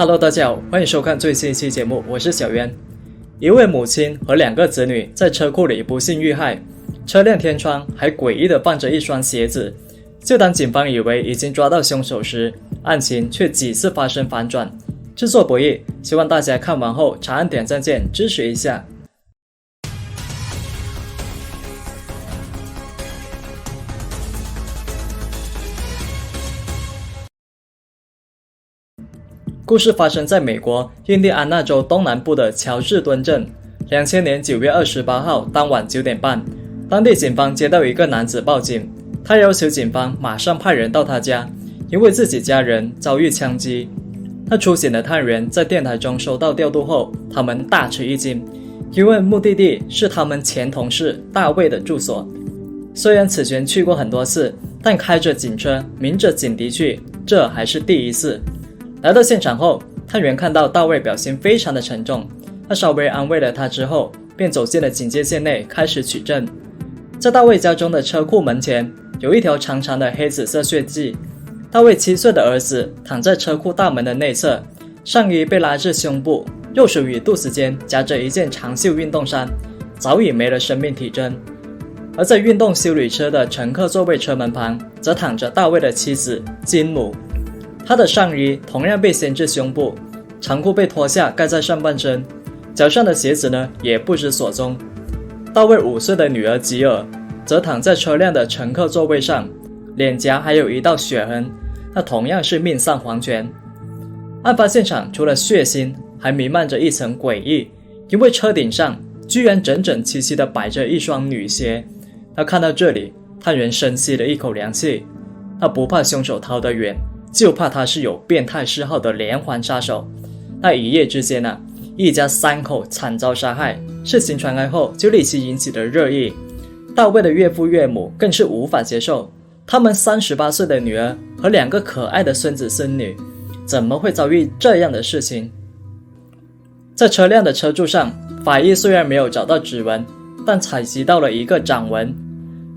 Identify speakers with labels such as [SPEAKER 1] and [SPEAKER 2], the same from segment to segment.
[SPEAKER 1] Hello， 大家好，欢迎收看最新一期节目，我是小渊。一位母亲和2个子女在车库里不幸遇害，车辆天窗还诡异地放着一双鞋子。就当警方以为已经抓到凶手时，案情却几次发生反转。制作不易，希望大家看完后长按点赞键支持一下。故事发生在美国印第安纳州东南部的乔治敦镇。2000年9月28号当晚9点半，当地警方接到一个男子报警，他要求警方马上派人到他家，因为自己家人遭遇枪击。那出警的探员在电台中收到调度后，他们大吃一惊，因为目的地是他们前同事大卫的住所。虽然此前去过很多次，但开着警车鸣着警笛去，这还是第一次。来到现场后，探员看到大卫表现非常的沉重，他稍微安慰了他之后，便走进了警戒线内开始取证。在大卫家中的车库门前，有一条长长的黑紫色血迹。大卫7岁的儿子躺在车库大门的内侧，上衣被拉至胸部，右手与肚子间夹着一件长袖运动衫，早已没了生命体征。而在运动休旅车的乘客座位车门旁，则躺着大卫的妻子金姆。他的上衣同样被掀至胸部，长裤被脱下盖在上半身，脚上的鞋子呢也不知所踪。大卫5岁的女儿吉尔则躺在车辆的乘客座位上，脸颊还有一道血痕，那同样是命丧黄泉。案发现场除了血腥，还弥漫着一层诡异，因为车顶上居然整整齐齐地摆着一双女鞋。他看到这里，探员深吸了一口凉气，他不怕凶手逃得远，就怕他是有变态嗜好的连环杀手。那一夜之间一家3口惨遭杀害，事情传开后就立即引起了热议。大卫的岳父岳母更是无法接受，他们38岁的女儿和2个可爱的孙子孙女怎么会遭遇这样的事情？在车辆的车柱上，法医虽然没有找到指纹，但采集到了一个掌纹。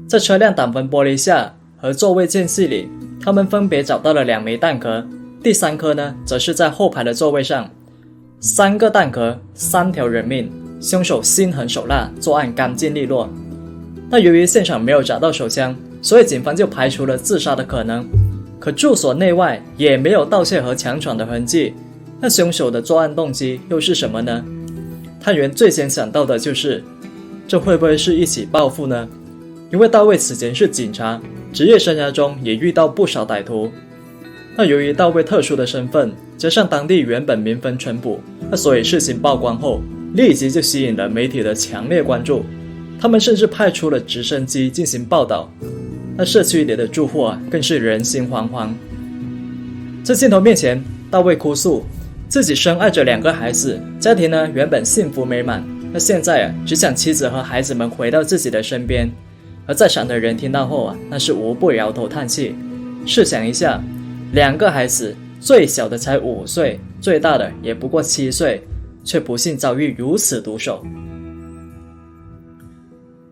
[SPEAKER 1] 在车辆挡风玻璃下和座位间隙里，他们分别找到了2枚弹壳，第3颗呢，则是在后排的座位上。3个弹壳，3条人命，凶手心狠手辣，作案干净利落。那由于现场没有找到手枪，所以警方就排除了自杀的可能。可住所内外也没有盗窃和强闯的痕迹，那凶手的作案动机又是什么呢？探员最先想到的就是，这会不会是一起报复呢？因为大卫此前是警察，职业生涯中也遇到不少歹徒。那由于大卫特殊的身份，加上当地原本民风淳朴，所以事情曝光后，立即就吸引了媒体的强烈关注。他们甚至派出了直升机进行报道。那社区里的住户更是人心惶惶。在镜头面前，大卫哭诉自己深爱着2个孩子，家庭呢原本幸福美满，那现在只想妻子和孩子们回到自己的身边。而在场的人听到后那是无不摇头叹气。试想一下，2个孩子，最小的才5岁，最大的也不过7岁，却不幸遭遇如此毒手。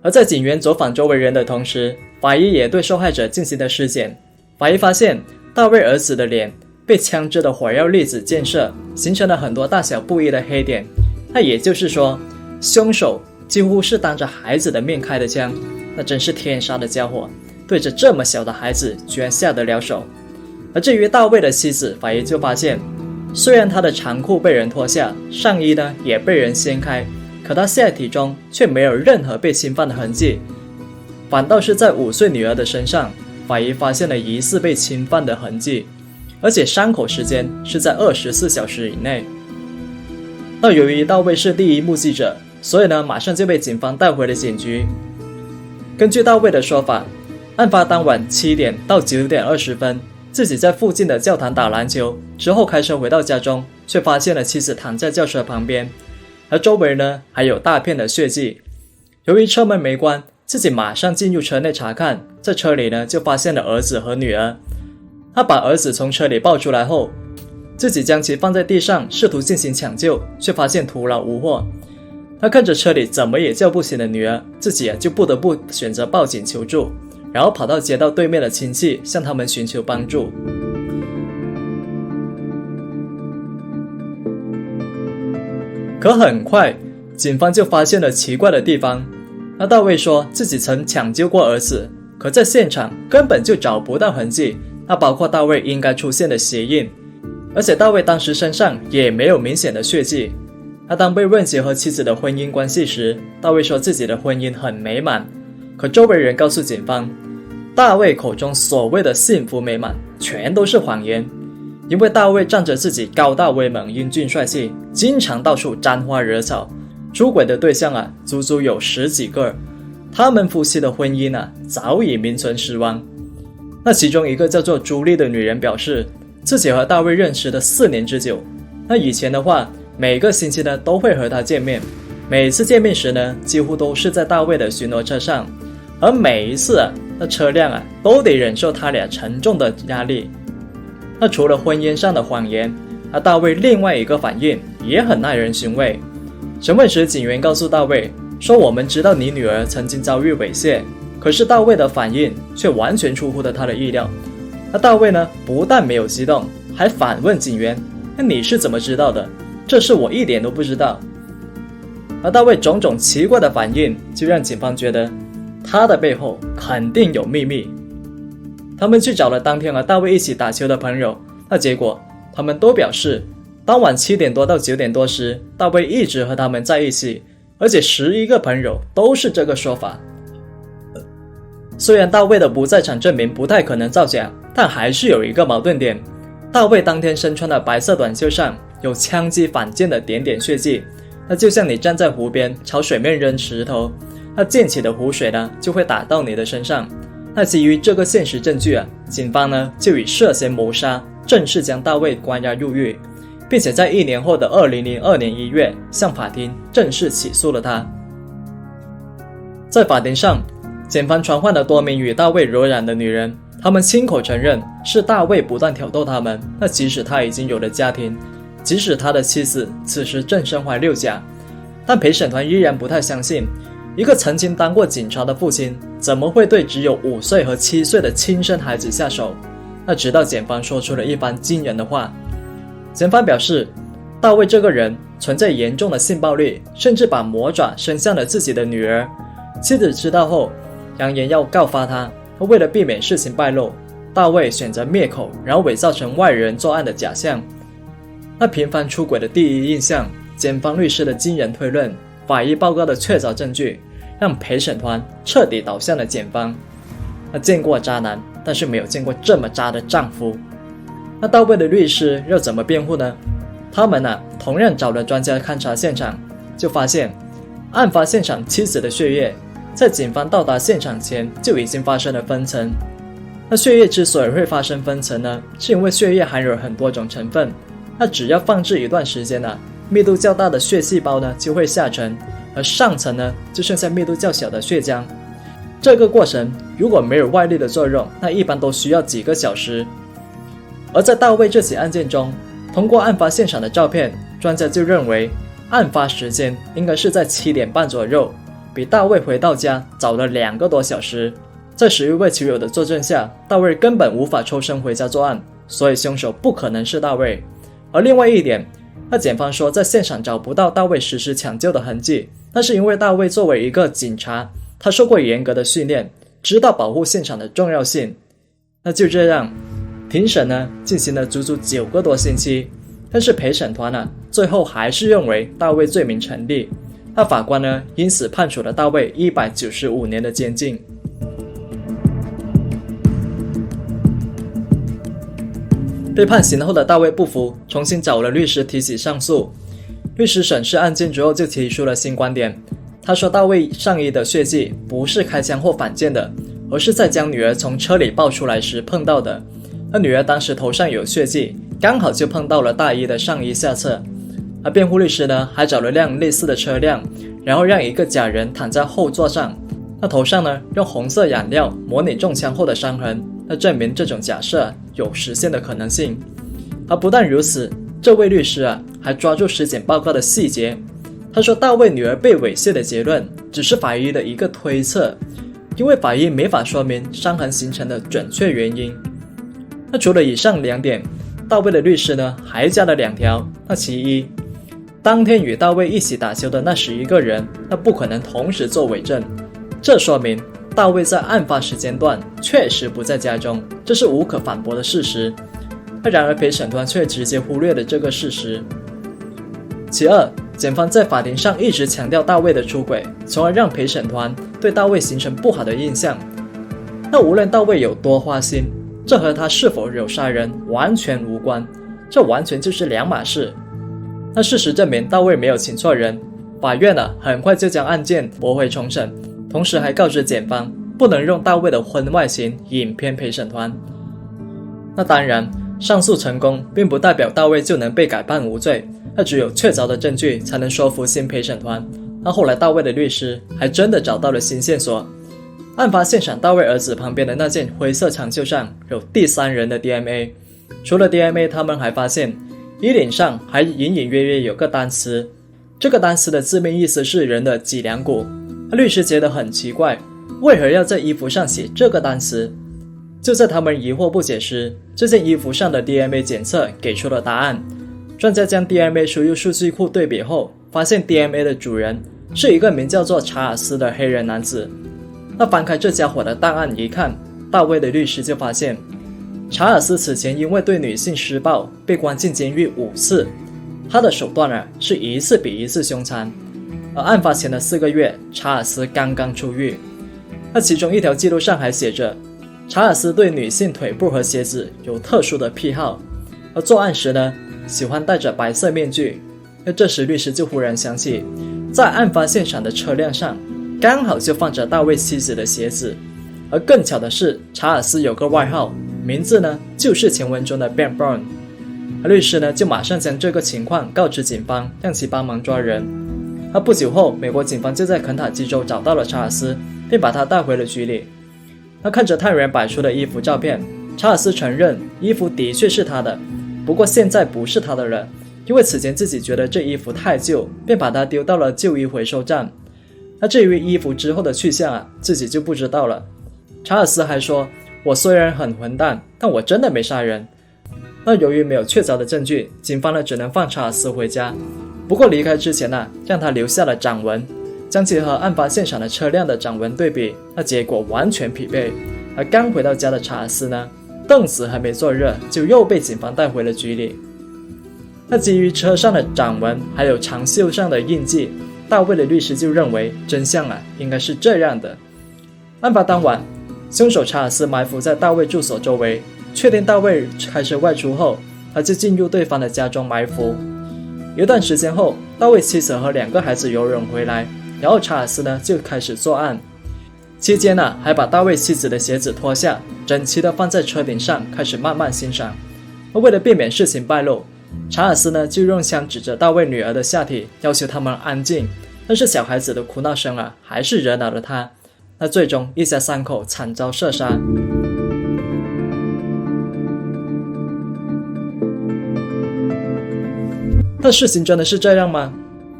[SPEAKER 1] 而在警员走访周围人的同时，法医也对受害者进行了尸检。法医发现大卫儿子的脸被枪支的火药粒子溅射，形成了很多大小不一的黑点。那也就是说，凶手几乎是当着孩子的面开的枪，那真是天杀的家伙，对着这么小的孩子居然下得了手。而至于大卫的妻子，法医就发现，虽然他的长裤被人脱下，上衣呢也被人掀开，可他下体中却没有任何被侵犯的痕迹，反倒是在5岁女儿的身上，法医发现了疑似被侵犯的痕迹，而且伤口时间是在24小时以内。那由于大卫是第一目击者，所以呢马上就被警方带回了警局。根据大卫的说法，案发当晚7点到9点20分，自己在附近的教堂打篮球，之后开车回到家中，却发现了妻子躺在轿车旁边，而周围呢还有大片的血迹。由于车门没关，自己马上进入车内查看，在车里呢就发现了儿子和女儿。他把儿子从车里抱出来后，自己将其放在地上，试图进行抢救，却发现徒劳无获。他看着车里怎么也叫不醒的女儿，自己就不得不选择报警求助，然后跑到街道对面的亲戚向他们寻求帮助。可很快警方就发现了奇怪的地方。那大卫说自己曾抢救过儿子，可在现场根本就找不到痕迹，那包括大卫应该出现的鞋印，而且大卫当时身上也没有明显的血迹。那当被问及和妻子的婚姻关系时，大卫说自己的婚姻很美满，可周围人告诉警方，大卫口中所谓的幸福美满全都是谎言，因为大卫仗着自己高大威猛、英俊帅气，经常到处沾花惹草，出轨的对象足足有10几个。他们夫妻的婚姻早已名存实亡。那其中一个叫做朱莉的女人表示，自己和大卫认识的4年之久。那以前的话，每个星期呢都会和他见面，每次见面时呢，几乎都是在大卫的巡逻车上，而每一次那车辆都得忍受他俩沉重的压力。那除了婚姻上的谎言，大卫另外一个反应也很耐人寻味。审问时，警员告诉大卫说，我们知道你女儿曾经遭遇猥亵，可是大卫的反应却完全出乎了他的意料。那大卫呢，不但没有激动，还反问警员，那你是怎么知道的？这事我一点都不知道。而大卫种种奇怪的反应，就让警方觉得他的背后肯定有秘密。他们去找了当天和大卫一起打球的朋友，那结果他们都表示，当晚7点多到9点多时，大卫一直和他们在一起，而且11个朋友都是这个说法。虽然大卫的不在场证明不太可能造假，但还是有一个矛盾点，大卫当天身穿的白色短袖上有枪击反溅的点点血迹，那就像你站在湖边朝水面扔石头，那溅起的湖水呢就会打到你的身上。那基于这个现实证据警方呢就以涉嫌谋杀正式将大卫关押入狱，并且在1年后的2002年1月向法庭正式起诉了他。在法庭上，检方传唤了多名与大卫有染的女人，他们亲口承认是大卫不断挑逗他们，那即使他已经有了家庭，即使他的妻子此时正身怀6甲，但陪审团依然不太相信，一个曾经当过警察的父亲怎么会对只有5岁和7岁的亲生孩子下手。那直到检方说出了一番惊人的话。检方表示，大卫这个人存在严重的性暴力，甚至把魔爪伸向了自己的女儿。妻子知道后扬言要告发他，为了避免事情败露，大卫选择灭口，然后伪造成外人作案的假象。那频繁出轨的第一印象，检方律师的惊人推论，法医报告的确凿证据，让陪审团彻底倒向了检方。那见过渣男，但是没有见过这么渣的丈夫。那大卫的律师又怎么辩护呢？他们同样找了专家勘察现场，就发现案发现场妻子的血液在警方到达现场前就已经发生了分层。那血液之所以会发生分层呢，是因为血液含有很多种成分，那只要放置一段时间密度较大的血细胞呢就会下沉，而上层呢就剩下密度较小的血浆。这个过程如果没有外力的作用，那一般都需要几个小时。而在大卫这起案件中，通过案发现场的照片，专家就认为案发时间应该是在7点半左右，比大卫回到家早了2个多小时。在11位球友的作证下，大卫根本无法抽身回家作案，所以凶手不可能是大卫。而另外一点，那检方说在现场找不到大卫实施抢救的痕迹，那是因为大卫作为一个警察，他受过严格的训练，知道保护现场的重要性。那就这样，庭审进行了足足9个多星期，但是陪审团最后还是认为大卫罪名成立。那法官因此判处了大卫195年的监禁。被判刑后的大卫不服，重新找了律师提起上诉。律师审视案件之后就提出了新观点，他说大卫上衣的血迹不是开枪后反溅的，而是在将女儿从车里抱出来时碰到的。那女儿当时头上有血迹，刚好就碰到了大衣的上衣下侧。而辩护律师还找了辆类似的车辆，然后让一个假人躺在后座上，那头上用红色染料模拟中枪后的伤痕，那证明这种假设有实现的可能性。而不但如此，这位律师还抓住尸检报告的细节。他说大卫女儿被猥亵的结论只是法医的一个推测，因为法医没法说明伤痕形成的准确原因。那除了以上2点，大卫的律师还加了2条。那其一，当天与大卫一起打球的那11个人，那不可能同时做伪证。这说明大卫在案发时间段确实不在家中，这是无可反驳的事实。然而陪审团却直接忽略了这个事实。其二，检方在法庭上一直强调大卫的出轨，从而让陪审团对大卫形成不好的印象。那无论大卫有多花心，这和他是否有杀人完全无关，这完全就是两码事。那事实证明大卫没有请错人，法院很快就将案件驳回重审，同时还告知检方不能用大卫的婚外情引骗陪审团。那当然，上诉成功并不代表大卫就能被改判无罪，那只有确凿的证据才能说服新陪审团。那后来大卫的律师还真的找到了新线索，案发现场大卫儿子旁边的那件灰色长袖上有第三人的 DNA， 除了 DNA， 他们还发现衣领上还隐隐约约有个单词，这个单词的字面意思是人的脊梁骨。律师觉得很奇怪，为何要在衣服上写这个单词？就在他们疑惑不解时，这件衣服上的 DNA 检测给出了答案。专家将 DNA 输入数据库对比后，发现 DNA 的主人是一个名叫做查尔斯的黑人男子。那翻开这家伙的档案一看，大卫的律师就发现查尔斯此前因为对女性施暴被关进监狱5次，他的手段是一次比一次凶残。而案发前的4个月，查尔斯刚刚出狱。那其中一条记录上还写着，查尔斯对女性腿部和鞋子有特殊的癖好，而作案时呢，喜欢戴着白色面具。那这时律师就忽然想起，在案发现场的车辆上刚好就放着大卫妻子的鞋子，而更巧的是，查尔斯有个外号，名字呢就是前文中的 Ben Brown。而律师呢就马上将这个情况告知警方，让其帮忙抓人。而不久后，美国警方就在肯塔基州找到了查尔斯，并把他带回了局里。那看着探员摆出的衣服照片，查尔斯承认衣服的确是他的，不过现在不是他的了，因为此前自己觉得这衣服太旧，便把它丢到了旧衣回收站。那至于衣服之后的去向自己就不知道了。查尔斯还说，我虽然很混蛋，但我真的没杀人。那由于没有确凿的证据，警方只能放查尔斯回家。不过离开之前让他留下了掌纹，将其和案发现场的车辆的掌纹对比，那结果完全匹配。而刚回到家的查尔斯呢，凳子还没坐热，就又被警方带回了局里。那基于车上的掌纹还有长袖上的印记，大卫的律师就认为真相应该是这样的。案发当晚，凶手查尔斯埋伏在大卫住所周围，确定大卫开车外出后，他就进入对方的家中埋伏。一段时间后，大卫妻子和2个孩子游泳回来，然后查尔斯呢就开始作案。期间还把大卫妻子的鞋子脱下，整齐地放在车顶上，开始慢慢欣赏。为了避免事情败露，查尔斯呢就用枪指着大卫女儿的下体，要求他们安静。但是小孩子的哭闹声还是惹恼了他。那最终一家3口惨遭射杀。但事情真的是这样吗？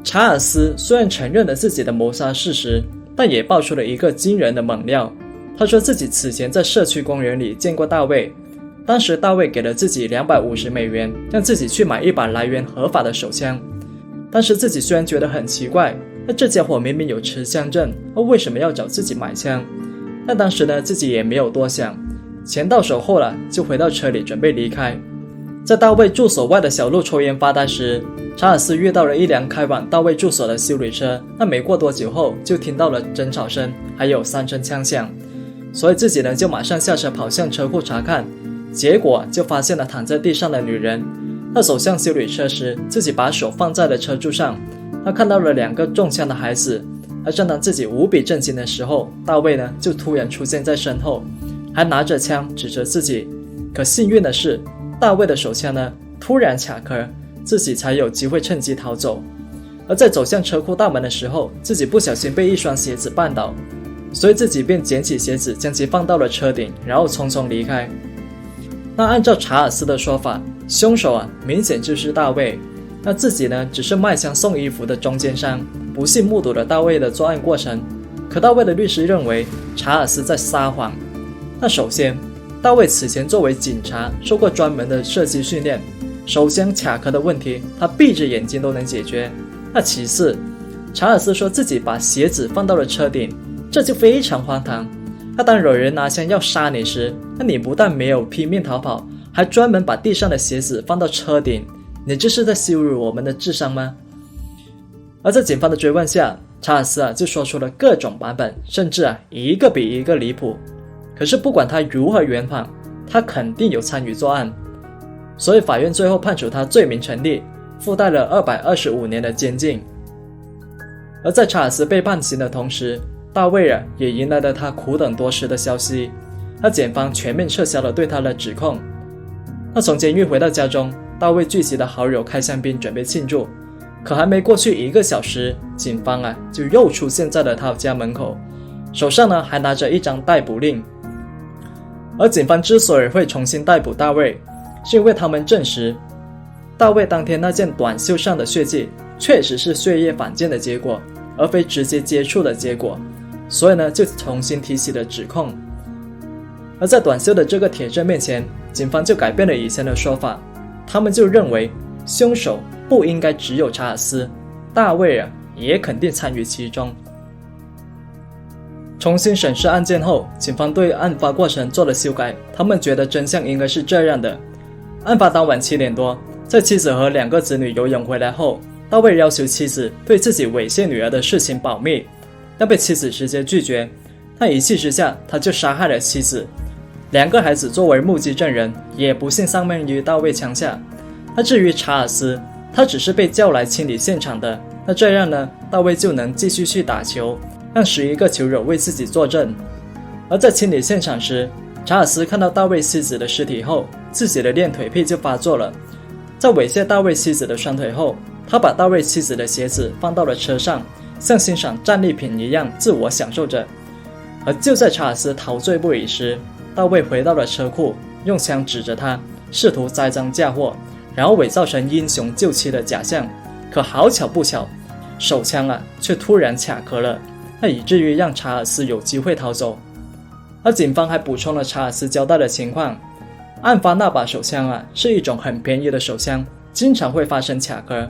[SPEAKER 1] 查尔斯虽然承认了自己的谋杀事实，但也爆出了一个惊人的猛料。他说自己此前在社区公园里见过大卫，当时大卫给了自己$250，让自己去买一把来源合法的手枪。当时自己虽然觉得很奇怪，那这家伙明明有持枪证，为什么要找自己买枪？但当时呢，自己也没有多想，钱到手后了，就回到车里准备离开。在大卫住所外的小路抽烟发呆时，查尔斯遇到了一辆开往大卫住所的休旅车。那没过多久后，就听到了争吵声，还有3声枪响，所以自己呢就马上下车跑向车库查看，结果就发现了躺在地上的女人。他走向休旅车时，自己把手放在了车柱上，他看到了2个中枪的孩子。而正当自己无比震惊的时候，大卫呢就突然出现在身后，还拿着枪指着自己。可幸运的是，大卫的手枪呢突然卡壳，自己才有机会趁机逃走。而在走向车库大门的时候，自己不小心被一双鞋子绊倒，所以自己便捡起鞋子将其放到了车顶，然后匆匆离开。那按照查尔斯的说法，凶手明显就是大卫，那自己呢只是卖枪送衣服的中间商，不幸目睹了大卫的作案过程。可大卫的律师认为查尔斯在撒谎。那首先，大卫此前作为警察受过专门的射击训练，手枪卡壳的问题，他闭着眼睛都能解决。那其次，查尔斯说自己把鞋子放到了车顶，这就非常荒唐。那当有人拿枪要杀你时，那你不但没有拼命逃跑，还专门把地上的鞋子放到车顶，你这是在羞辱我们的智商吗？而在警方的追问下，查尔斯就说出了各种版本，甚至一个比一个离谱。可是不管他如何圆谎，他肯定有参与作案，所以法院最后判处他罪名成立，附带了225年的监禁。而在查尔斯被判刑的同时，大卫也迎来了他苦等多时的消息，那检方全面撤销了对他的指控。那从监狱回到家中，大卫聚集的好友开香槟准备庆祝，可还没过去1个小时，警方就又出现在了他家门口，手上还拿着一张逮捕令。而警方之所以会重新逮捕大卫，是因为他们证实大卫当天那件短袖上的血迹确实是血液反溅的结果，而非直接接触的结果，所以就重新提起了指控。而在短袖的这个铁证面前，警方就改变了以前的说法，他们就认为凶手不应该只有查尔斯，大卫也肯定参与其中。重新审视案件后，警方对案发过程做了修改，他们觉得真相应该是这样的：案发当晚7点多，在妻子和2个子女游泳回来后，大卫要求妻子对自己猥亵女儿的事情保密，但被妻子直接拒绝。他一气之下，他就杀害了妻子。2个孩子作为目击证人，也不幸丧命于大卫枪下。那至于查尔斯，他只是被叫来清理现场的。那这样大卫就能继续去打球，让11个球友为自己作证。而在清理现场时，查尔斯看到大卫妻子的尸体后，自己的练腿癖就发作了。在猥亵大卫妻子的双腿后，他把大卫妻子的鞋子放到了车上，像欣赏战利品一样自我享受着。而就在查尔斯陶醉不已时，大卫回到了车库，用枪指着他，试图栽赃嫁祸，然后伪造成英雄救妻的假象。可好巧不巧，手枪却突然卡壳了，那以至于让查尔斯有机会逃走。而警方还补充了查尔斯交代的情况，案发那把手枪是一种很便宜的手枪，经常会发生卡壳。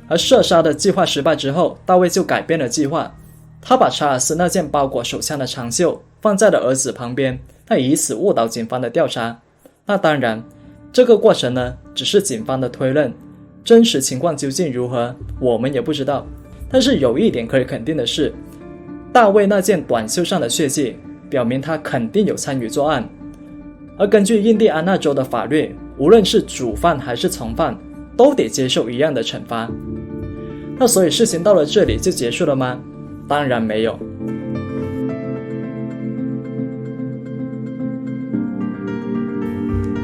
[SPEAKER 1] 而射杀的计划失败之后，大卫就改变了计划，他把查尔斯那件包裹手枪的长袖放在了儿子旁边，他以此误导警方的调查。那当然，这个过程只是警方的推论，真实情况究竟如何，我们也不知道。但是有一点可以肯定的是，大卫那件短袖上的血迹表明他肯定有参与作案。而根据印第安纳州的法律，无论是主犯还是从犯，都得接受一样的惩罚。那所以事情到了这里就结束了吗？当然没有。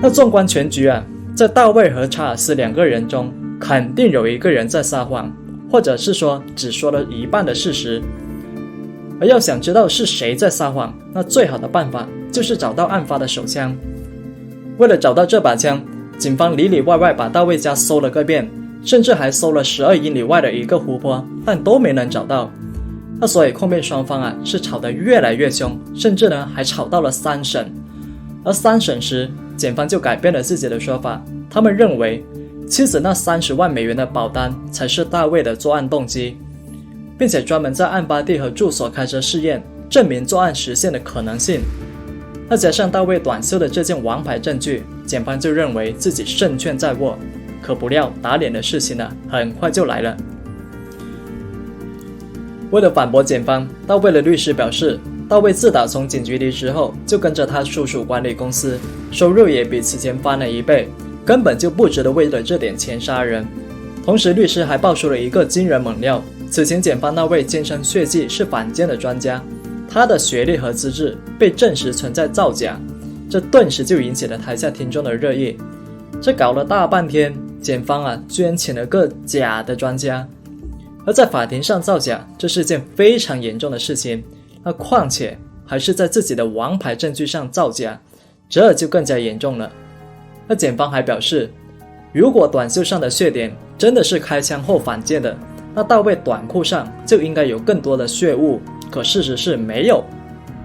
[SPEAKER 1] 那纵观全局在大卫和查尔斯2个人中，肯定有一个人在撒谎，或者是说只说了一半的事实。而要想知道是谁在撒谎，那最好的办法就是找到案发的手枪。为了找到这把枪，警方里里外外把大卫家搜了个遍，甚至还搜了12英里外的一个湖泊，但都没能找到。那所以控辩双方是吵得越来越凶，甚至还吵到了3审。而3审时，检方就改变了自己的说法，他们认为妻子那30万美元的保单才是大卫的作案动机，并且专门在案发地和住所开车试验，证明作案实现的可能性。那加上大卫短袖的这件王牌证据，检方就认为自己胜券在握。可不料打脸的事情很快就来了。为了反驳检方，大卫的律师表示，大卫自打从警局离职后，就跟着他叔叔管理公司，收入也比此前翻了1倍，根本就不值得为了这点钱杀人。同时律师还爆出了一个惊人猛料，此前检方那位坚称血迹是反间的专家，他的学历和资质被证实存在造假，这顿时就引起了台下听众的热议。这搞了大半天，检方居然请了个假的专家。而在法庭上造假，这是件非常严重的事情，那况且还是在自己的王牌证据上造假，这就更加严重了。那检方还表示，如果短袖上的血点真的是开枪后反溅的，那大卫短裤上就应该有更多的血污，可事实是没有。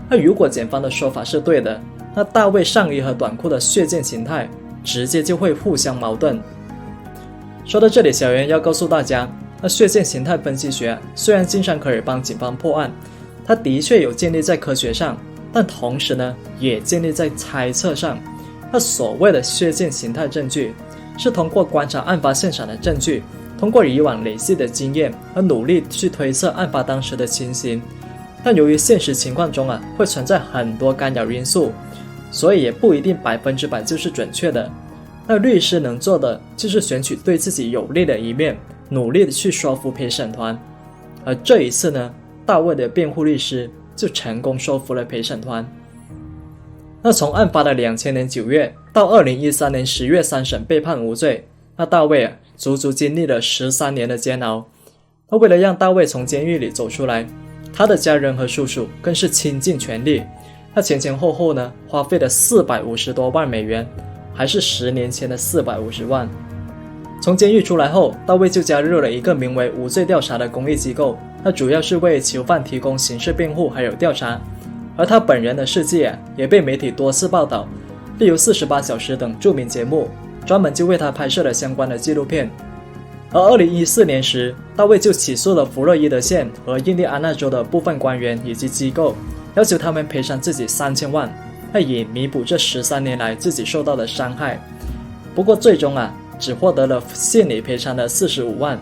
[SPEAKER 1] 那如果检方的说法是对的，那大卫上衣和短裤的血溅形态直接就会互相矛盾。说到这里，小袁要告诉大家，那血线形态分析学虽然经常可以帮警方破案，它的确有建立在科学上，但同时呢，也建立在猜测上。那所谓的血线形态证据，是通过观察案发现场的证据，通过以往累积的经验和努力去推测案发当时的情形。但由于现实情况中会存在很多干扰因素，所以也不一定100%就是准确的。那律师能做的就是选取对自己有利的一面，努力的去说服陪审团。而这一次呢，大卫的辩护律师就成功说服了陪审团。那从案发的2000年9月到2013年10月3审被判无罪，那大卫足足经历了13年的煎熬。那为了让大卫从监狱里走出来，他的家人和叔叔更是倾尽全力。那前后呢，花费了450多万美元，还是10年前的450万。从监狱出来后，大卫就加入了一个名为无罪调查的公益机构，那主要是为囚犯提供刑事辩护还有调查。而他本人的事迹也被媒体多次报道，例如48小时等著名节目专门就为他拍摄了相关的纪录片。而2014年时，大卫就起诉了弗洛伊德县和印第安纳州的部分官员以及机构，要求他们赔偿自己3000万，以弥补这13年来自己受到的伤害。不过最终只获得了县里赔偿的45万。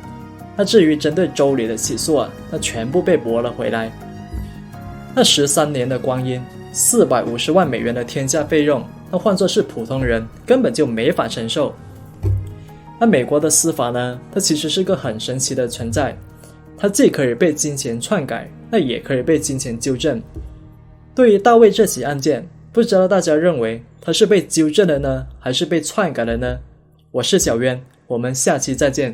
[SPEAKER 1] 那至于针对州里的起诉那全部被驳了回来。那13年的光阴，450万美元的天价费用，那换作是普通人根本就没法承受。那美国的司法呢，它其实是个很神奇的存在，它既可以被金钱篡改，那也可以被金钱纠正。对于大卫这起案件，不知道大家认为它是被纠正了呢，还是被篡改了呢？我是小渊，我们下期再见。